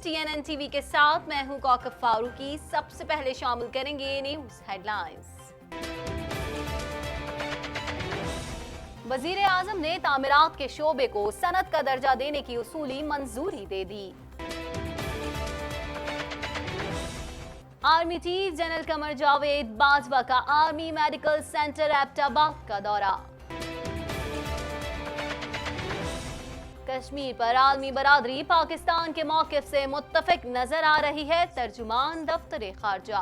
CNN TV کے ساتھ میں ہوں کوکب فاروقی۔ سب سے پہلے شامل کریں گے نیوز ہیڈ لائنز۔ وزیر اعظم نے تعمیرات کے شعبے کو صنعت کا درجہ دینے کی اصولی منظوری دے دی۔ Army chief general Qamar Javed Bajwa کا army medical centre Abbottabad کا دورہ۔ کشمیر پر عالمی برادری پاکستان کے موقف سے متفق نظر آ رہی ہے، ترجمان دفتر خارجہ۔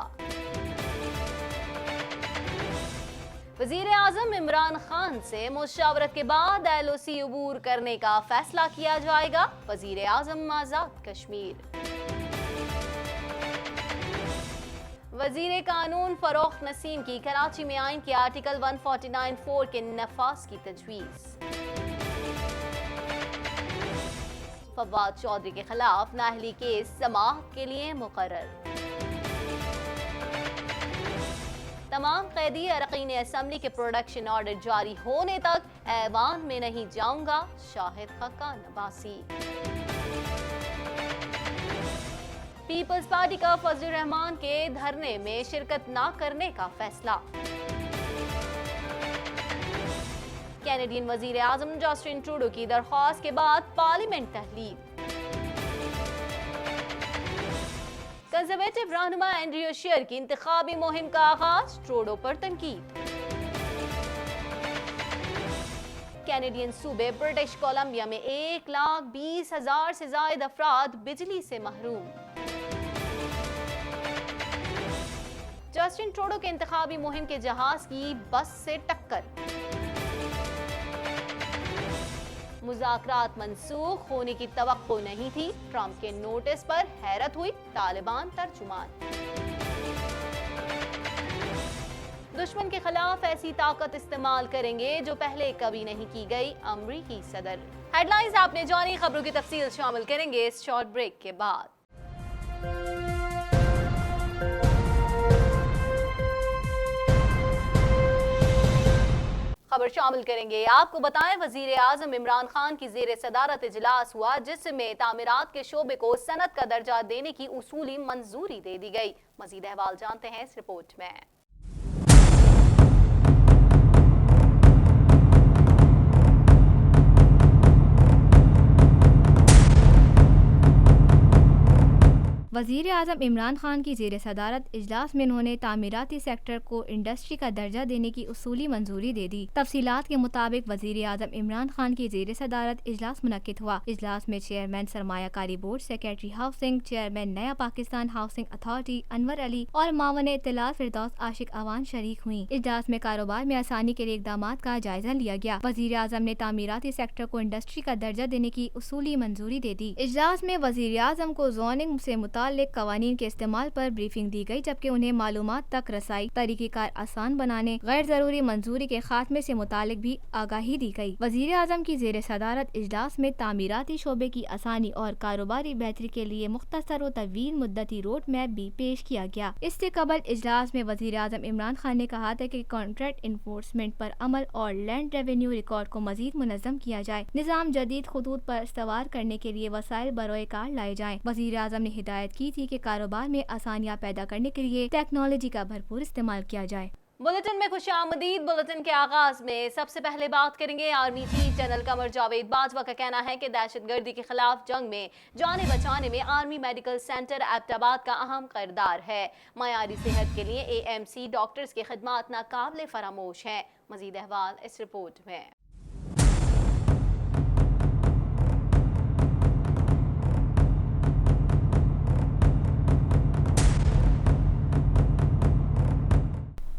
وزیر اعظم عمران خان سے مشاورت کے بعد LOC عبور کرنے کا فیصلہ کیا جائے گا، وزیر اعظم آزاد کشمیر۔ وزیر قانون فروخت نسیم کی کراچی میں آئین کے آرٹیکل 149(4) کے نفاذ کی تجویز۔ فواد چودھری کے خلاف نااہلی کیس سماعت کے لیے مقرر۔ تمام قیدی اراکین اسمبلی کے پروڈکشن آرڈر جاری ہونے تک ایوان میں نہیں جاؤں گا، شاہد خاقان عباسی۔ پیپلز پارٹی کا فضل الرحمان کے دھرنے میں شرکت نہ کرنے کا فیصلہ۔ کینیڈین وزیر اعظم جسٹن ٹروڈو کی درخواست کے بعد پارلیمنٹ تحلیل۔ کنزرویٹو رہنما اینڈریو شیئر کی انتخابی مہم کا آغاز، ٹروڈو پر تنقید۔ کینیڈین صوبے برٹش کولمبیا میں 1,20,000 سے زائد افراد بجلی سے محروم۔ جسٹن ٹروڈو کے انتخابی مہم کے جہاز کی بس سے ٹکر۔ مذاکرات منسوخ ہونے کی توقع نہیں تھی، ٹرمپ کے نوٹس پر حیرت ہوئی طالبان ترجمان۔ دشمن کے خلاف ایسی طاقت استعمال کریں گے جو پہلے کبھی نہیں کی گئی، امریکی صدر۔ ہیڈ لائنز آپ نے جانی، خبروں کی تفصیل شامل کریں گے اس شارٹ بریک کے بعد۔ خبر شامل کریں گے، آپ کو بتائیں وزیر اعظم عمران خان کی زیر صدارت اجلاس ہوا جس میں تعمیرات کے شعبے کو صنعت کا درجہ دینے کی اصولی منظوری دے دی گئی۔ مزید احوال جانتے ہیں اس رپورٹ میں۔ وزیر اعظم عمران خان کی زیر صدارت اجلاس میں انہوں نے تعمیراتی سیکٹر کو انڈسٹری کا درجہ دینے کی اصولی منظوری دے دی۔ تفصیلات کے مطابق وزیر اعظم عمران خان کی زیر صدارت اجلاس منعقد ہوا۔ اجلاس میں چیئرمین سرمایہ کاری بورڈ، سیکریٹری ہاؤسنگ، چیئرمین نیا پاکستان ہاؤسنگ اتھارٹی انور علی اور معاون اطلاعات فردوس عاشق اعوان شریک ہوئیں۔ اجلاس میں کاروبار میں آسانی کے لیے اقدامات کا جائزہ لیا گیا۔ وزیر اعظم نے تعمیراتی سیکٹر کو انڈسٹری کا درجہ دینے کی اصولی منظوری دے دی۔ اجلاس میں وزیر اعظم کو زوننگ سے متعلق قوانین کے استعمال پر بریفنگ دی گئی، جبکہ انہیں معلومات تک رسائی، طریقہ کار آسان بنانے، غیر ضروری منظوری کے خاتمے سے متعلق بھی آگاہی دی گئی۔ وزیر اعظم کی زیر صدارت اجلاس میں تعمیراتی شعبے کی آسانی اور کاروباری بہتری کے لیے مختصر و طویل مدتی روڈ میپ بھی پیش کیا گیا۔ اس سے قبل اجلاس میں وزیر اعظم عمران خان نے کہا تھا کہ کانٹریکٹ انفورسمنٹ پر عمل اور لینڈ ریونیو ریکارڈ کو مزید منظم کیا جائے، نظام جدید خطوط پر استوار کرنے کے لیے وسائل بروئے کار لائے جائیں۔ وزیر اعظم نے ہدایت کی تھی کہ کاروبار میں آسانیاں پیدا کرنے کے لیے ٹیکنالوجی کا بھرپور استعمال کیا جائے۔ بلٹن میں خوش آمدید۔ بلٹن کے آغاز میں سب سے پہلے بات کریں گے army chief general Qamar Javed Bajwa کا کہنا ہے کہ دہشت گردی کے خلاف جنگ میں جانیں بچانے میں army medical centre Abbottabad کا اہم کردار ہے۔ معیاری صحت کے لیے AMC ڈاکٹرز کی خدمات ناقابل فراموش ہیں۔ مزید احوال اس رپورٹ میں۔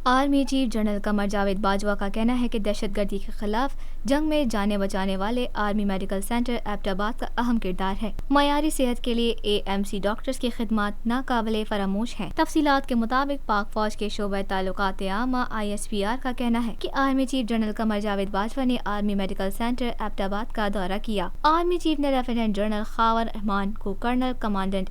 Army chief general Qamar Javed Bajwa کا کہنا ہے کہ دہشت گردی کے خلاف جنگ میں جانیں بچانے والے army medical centre Abbottabad کا اہم کردار ہے۔ معیاری صحت کے لیے AMC ڈاکٹرز کی خدمات ناقابل فراموش ہیں۔ تفصیلات کے مطابق پاک فوج کے شعبہ تعلقات عامہ ISPR کا کہنا ہے کہ army chief general Qamar Javed Bajwa نے army medical centre Abbottabad کا دورہ کیا۔ آرمی چیف نے لیفٹیننٹ جنرل خاور رحمان کو colonel commandant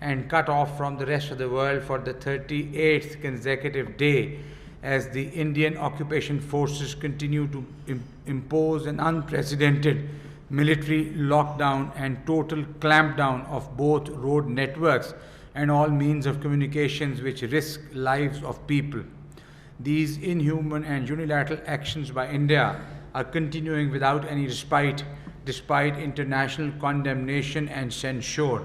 and cut off from the rest of the world for the 38th consecutive day as the Indian occupation forces continue to impose an unprecedented military lockdown and total clampdown of both road networks and all means of communications which risk lives of people. These inhuman and unilateral actions by India are continuing without any respite, despite international condemnation and censure.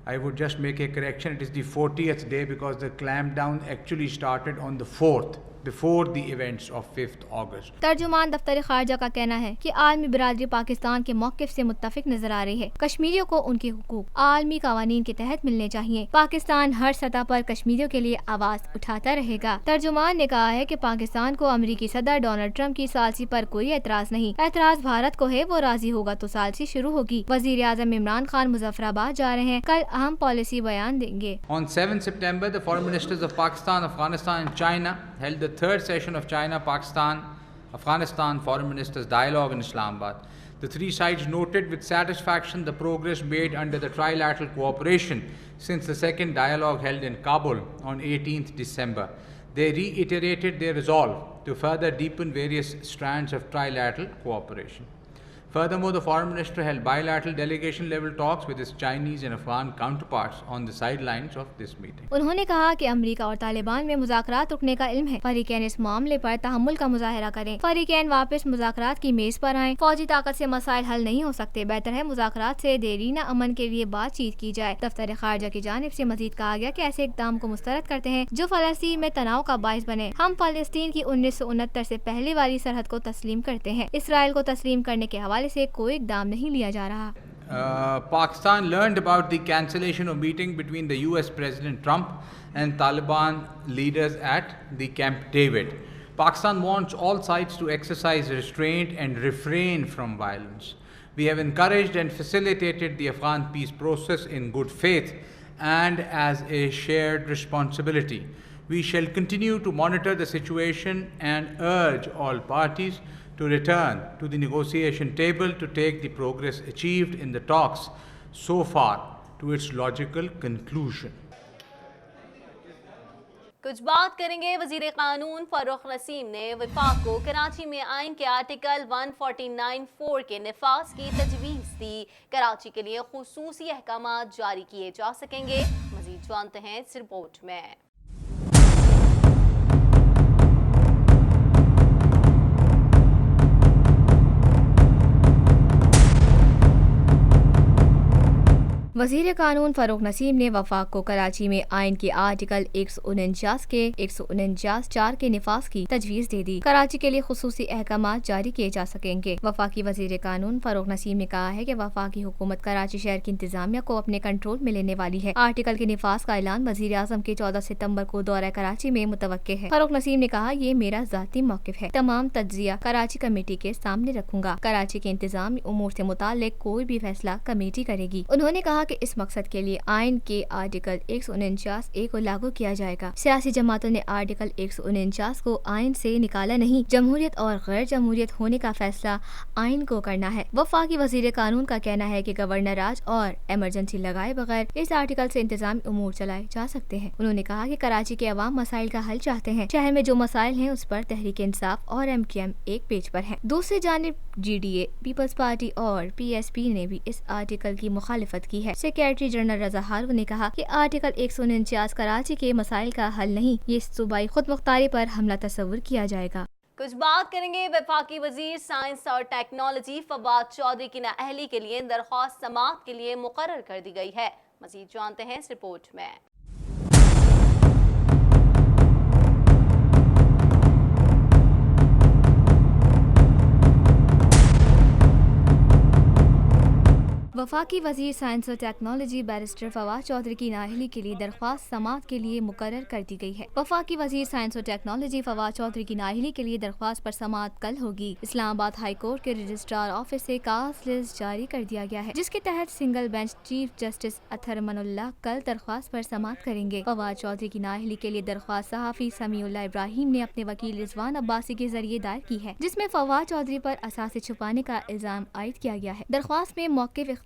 I would just make a correction. It is the 40th day because the clampdown actually started on the 4th, before the events of 5th August. ترجمان دفتر خارجہ کا کہنا ہے کہ عالمی برادری پاکستان کے موقف سے متفق نظر آ رہی ہے. کشمیریوں کو ان کے حقوق عالمی قوانین کے تحت ملنے چاہیے. پاکستان ہر سطح پر کشمیریوں کے لیے آواز اٹھاتا رہے گا. ترجمان نے کہا ہے کہ پاکستان کو امریکی صدر ڈونلڈ ٹرمپ کی ثالثی پر کوئی اعتراض نہیں. اعتراض بھارت کو ہے، وہ راضی ہوگا تو ثالثی شروع ہوگی. وزیر اعظم عمران خان مظفر آباد جا رہے ہیں، کل اہم پالیسی بیان دیں گے. On 7 September, the foreign ministers of Pakistan, Afghanistan and China held the third session of China, Pakistan, Afghanistan Foreign Ministers Dialogue in Islamabad. The three sides noted with satisfaction the progress made under the trilateral cooperation since the second dialogue held in Kabul on 18th December. They reiterated their resolve to further deepen various strands of trilateral cooperation. Furthermore, the foreign minister held bilateral delegation level talks with his Chinese and Afghan counterparts on the sidelines of this meeting. انہوں نے کہا کہ امریکہ اور طالبان میں مذاکرات رکنے کا علم ہے. فریقین اس معاملے پر تحمل کا مظاہرہ کریں. فریقین واپس مذاکرات کی میز پر آئیں. فوجی طاقت سے مسائل حل نہیں ہو سکتے. بہتر ہے مذاکرات سے دیرینہ امن کے لیے بات چیت کی جائے. دفتر خارجہ کی جانب سے مزید کہا گیا کہ ایسے اقدام کو مسترد کرتے ہیں جو فلسطین میں تناؤ کا باعث بنے. ہم فلسطین کی 1969 سے پہلے والی سرحد کو تسلیم کرتے ہیں. اسرائیل کو تسلیم کرنے کے حوالے سے کوئی اقدام نہیں لیا جا رہا. Pakistan learned about the cancellation of meeting between the US President Trump and Taliban leaders at the Camp David. Pakistan wants all sides to exercise restraint and refrain from violence. We have encouraged and facilitated the Afghan peace process in good faith and as a shared responsibility. We shall continue to monitor the situation and urge all parties to return to the negotiation table to take the progress achieved in the talks so far to its logical conclusion. کچھ بات کریں گے. وزیر قانون فاروق نسیم نے وفاق کو کراچی میں آئین کے آرٹیکل 149(4) کے نفاذ کی تجویز دی. کراچی کے لیے خصوصی احکامات جاری کیے جا سکیں گے. مزید جانتے ہیں اس رپورٹ میں. وزیر قانون فاروق نسیم نے وفاق کو کراچی میں آئین کے آرٹیکل 149 کے 149(4) کے نفاذ کی تجویز دے دی. کراچی کے لیے خصوصی احکامات جاری کیے جا سکیں گے. وفاقی وزیر قانون فاروق نسیم نے کہا ہے کہ وفاقی حکومت کراچی شہر کی انتظامیہ کو اپنے کنٹرول میں لینے والی ہے. آرٹیکل کے نفاذ کا اعلان وزیر اعظم کے 14 ستمبر کو دورہ کراچی میں متوقع ہے. فاروق نسیم نے کہا یہ میرا ذاتی موقف ہے. تمام تجزیہ کراچی کمیٹی کے سامنے رکھوں گا. کراچی کے انتظامی امور سے متعلق کوئی بھی فیصلہ کمیٹی کرے گی. انہوں نے کہا کہ اس مقصد کے لیے آئین کے آرٹیکل 149(a) کو لاگو کیا جائے گا. سیاسی جماعتوں نے آرٹیکل 149 کو آئین سے نکالا نہیں. جمہوریت اور غیر جمہوریت ہونے کا فیصلہ آئین کو کرنا ہے. وفاقی وزیر قانون کا کہنا ہے کہ گورنر راج اور ایمرجنسی لگائے بغیر اس آرٹیکل سے انتظامی امور چلائے جا سکتے ہیں. انہوں نے کہا کہ کراچی کے عوام مسائل کا حل چاہتے ہیں. شہر میں جو مسائل ہیں اس پر تحریک انصاف اور MQM ایک پیج پر ہیں. دوسری جانب GDA، پیپلز پارٹی اور PSP نے بھی اس آرٹیکل کی مخالفت کی ہے. سیکریٹری جنرل رضا ہارون نے کہا کہ آرٹیکل 149 کراچی کے مسائل کا حل نہیں، یہ صوبائی خود مختاری پر حملہ تصور کیا جائے گا. کچھ بات کریں گے. وفاقی وزیر سائنس اور ٹیکنالوجی فواد چودھری کی نااہلی کے لیے درخواست سماعت کے لیے مقرر کر دی گئی ہے. مزید جانتے ہیں اس رپورٹ میں. وفاقی وزیر سائنس اور ٹیکنالوجی بیرسٹر فواد چودھری کی نااہلی کے لیے درخواست سماعت کے لیے مقرر کر دی گئی ہے. وفاقی وزیر سائنس اور ٹیکنالوجی فواد چودھری کی نااہلی کے لیے درخواست پر سماعت کل ہوگی. اسلام آباد ہائی کورٹ کے رجسٹرار آفس سے کاسٹ لسٹ جاری کر دیا گیا ہے جس کے تحت سنگل بینچ چیف جسٹس اطہر من اللہ کل درخواست پر سماعت کریں گے. فواد چودھری کی نااہلی کے لیے درخواست صحافی سمیع اللہ ابراہیم نے اپنے وکیل رضوان عباسی کے ذریعے دائر کی ہے جس میں فواد چودھری پر اثاثے چھپانے کا الزام عائد کیا گیا ہے. درخواست میں موقف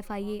FIA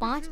5